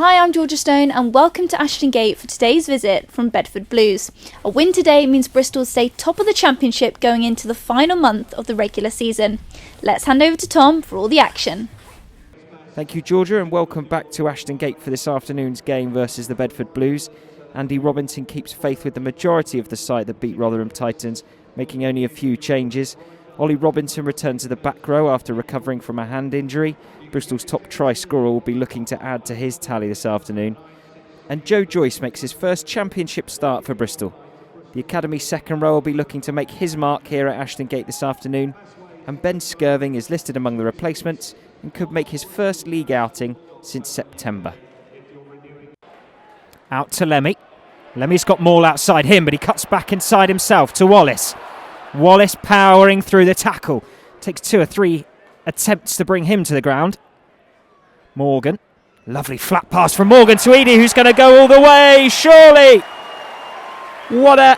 Hi, I'm Georgia Stone and welcome to Ashton Gate for today's visit from Bedford Blues. A win today means Bristol stay top of the championship going into the final month of the regular season. Let's hand over to Tom for all the action. Thank you, Georgia, and welcome back to Ashton Gate for this afternoon's game versus the Bedford Blues. Andy Robinson keeps faith with the majority of the side that beat Rotherham Titans, making only a few changes. Ollie Robinson returns to the back row after recovering from a hand injury. Bristol's top try scorer will be looking to add to his tally this afternoon. And Joe Joyce makes his first championship start for Bristol. The academy second row will be looking to make his mark here at Ashton Gate this afternoon. And Ben Skirving is listed among the replacements and could make his first league outing since September. Out to Lemmy. Lemmy's got Maul outside him, but he cuts back inside himself to Wallace. Wallace powering through the tackle. Takes 2 or 3 attempts to bring him to the ground. Morgan. Lovely flat pass from Morgan to Edie, who's going to go all the way, surely. What a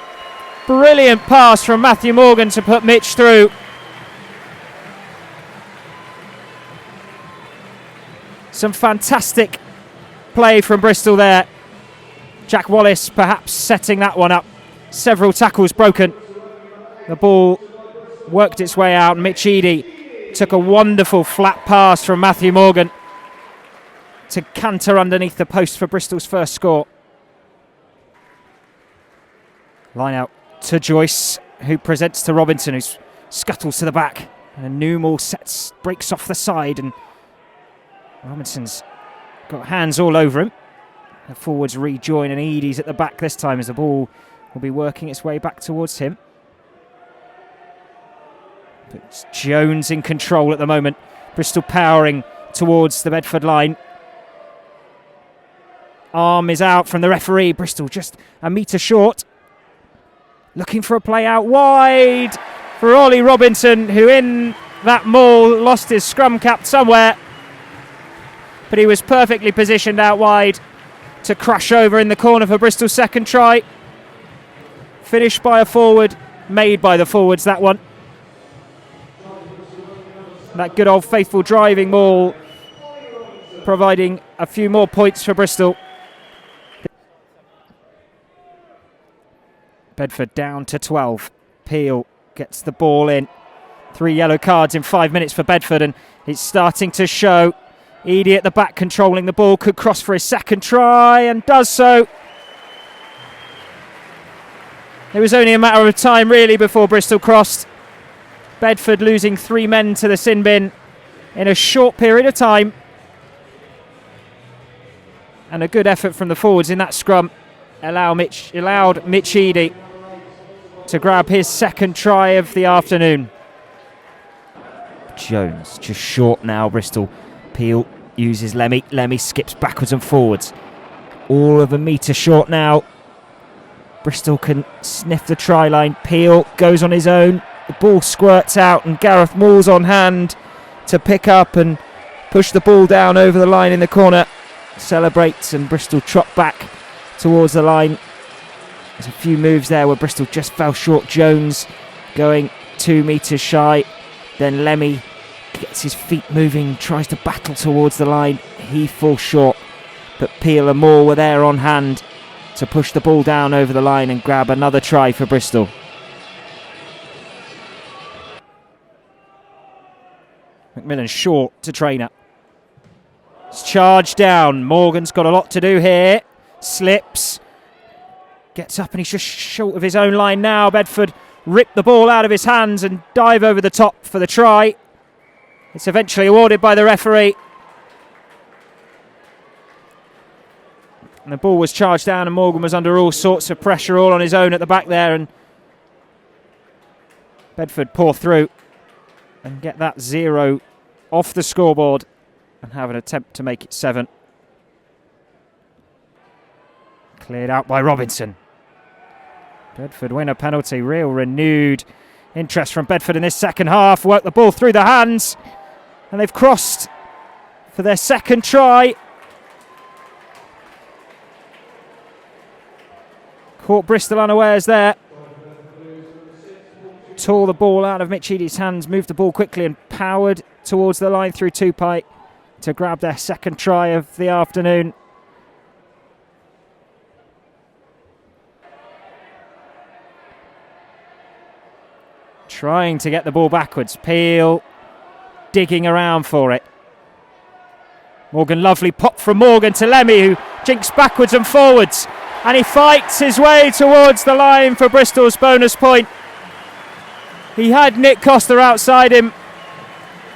brilliant pass from Matthew Morgan to put Mitch through. Some fantastic play from Bristol there. Jack Wallace perhaps setting that one up. Several tackles broken. The ball worked its way out. Mitch Edie took a wonderful flat pass from Matthew Morgan to canter underneath the post for Bristol's first score. Line out to Joyce, who presents to Robinson, who scuttles to the back. And Newmall breaks off the side, and Robinson's got hands all over him. The forwards rejoin, and Edie's at the back this time as the ball will be working its way back towards him. But it's Jones in control at the moment. Bristol powering towards the Bedford line. Arm is out from the referee. Bristol just a metre short. Looking for a play out wide for Ollie Robinson, who in that maul lost his scrum cap somewhere. But he was perfectly positioned out wide to crash over in the corner for Bristol's second try. Finished by a forward, made by the forwards, that one. That good old faithful driving maul providing a few more points for Bristol. Bedford down to 12. Peel gets the ball in. 3 yellow cards in 5 minutes for Bedford, and it's starting to show. Edie at the back controlling the ball, could cross for his second try and does so. It was only a matter of time really before Bristol crossed. Bedford losing 3 men to the sin bin in a short period of time. And a good effort from the forwards in that scrum allowed Mitch Edie to grab his second try of the afternoon. Jones just short now, Bristol. Peel uses Lemmy. Lemmy skips backwards and forwards. All of a metre short now. Bristol can sniff the try line. Peel goes on his own. The ball squirts out and Gareth Moore's on hand to pick up and push the ball down over the line in the corner. Celebrates and Bristol trot back towards the line. There's a few moves there where Bristol just fell short. Jones going 2 metres shy. Then Lemmy gets his feet moving, tries to battle towards the line. He falls short, but Peel and Moore were there on hand to push the ball down over the line and grab another try for Bristol. McMillan short to Traynor. It's charged down. Morgan's got a lot to do here. Slips. Gets up and he's just short of his own line now. Bedford rip the ball out of his hands and dive over the top for the try. It's eventually awarded by the referee. And the ball was charged down and Morgan was under all sorts of pressure all on his own at the back there, and Bedford pour through and get that 0 off the scoreboard and have an attempt to make it 7. Cleared out by Robinson. Bedford win a penalty. Real renewed interest from Bedford in this second half. Work the ball through the hands and they've crossed for their second try. Caught Bristol unawares there. Tore the ball out of Mitch Edie's hands, moved the ball quickly and powered towards the line through Tupai to grab their second try of the afternoon. trying to get the ball backwards. Peel digging around for it. Morgan, lovely pop from Morgan to Lemmy, who jinks backwards and forwards, and he fights his way towards the line for Bristol's bonus point. He had Nick Costa outside him,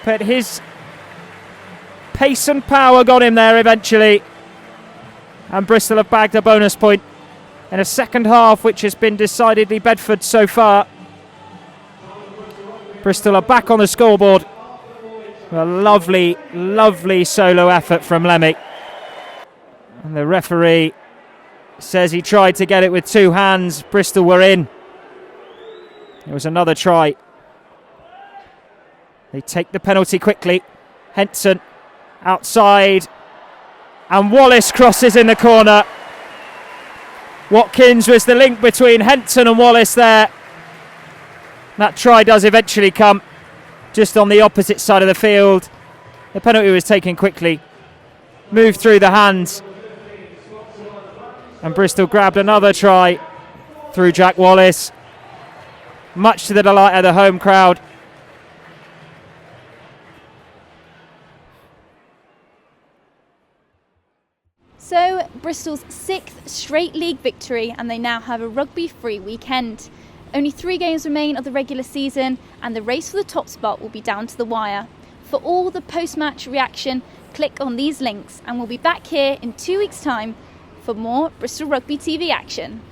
but his pace and power got him there eventually, and Bristol have bagged a bonus point in a second half which has been decidedly Bedford so far. Bristol are back on the scoreboard. A lovely, lovely solo effort from Lemmy. And the referee says he tried to get it with two hands. Bristol were in. It was another try. They take the penalty quickly. Henson outside. And Wallace crosses in the corner. Watkins was the link between Henson and Wallace there. That try does eventually come just on the opposite side of the field. The penalty was taken quickly, moved through the hands, and Bristol grabbed another try through Jack Wallace, much to the delight of the home crowd. So, Bristol's 6th straight league victory, and they now have a rugby-free weekend. Only 3 games remain of the regular season, and the race for the top spot will be down to the wire. For all the post-match reaction, click on these links, and we'll be back here in 2 weeks' time for more Bristol Rugby TV action.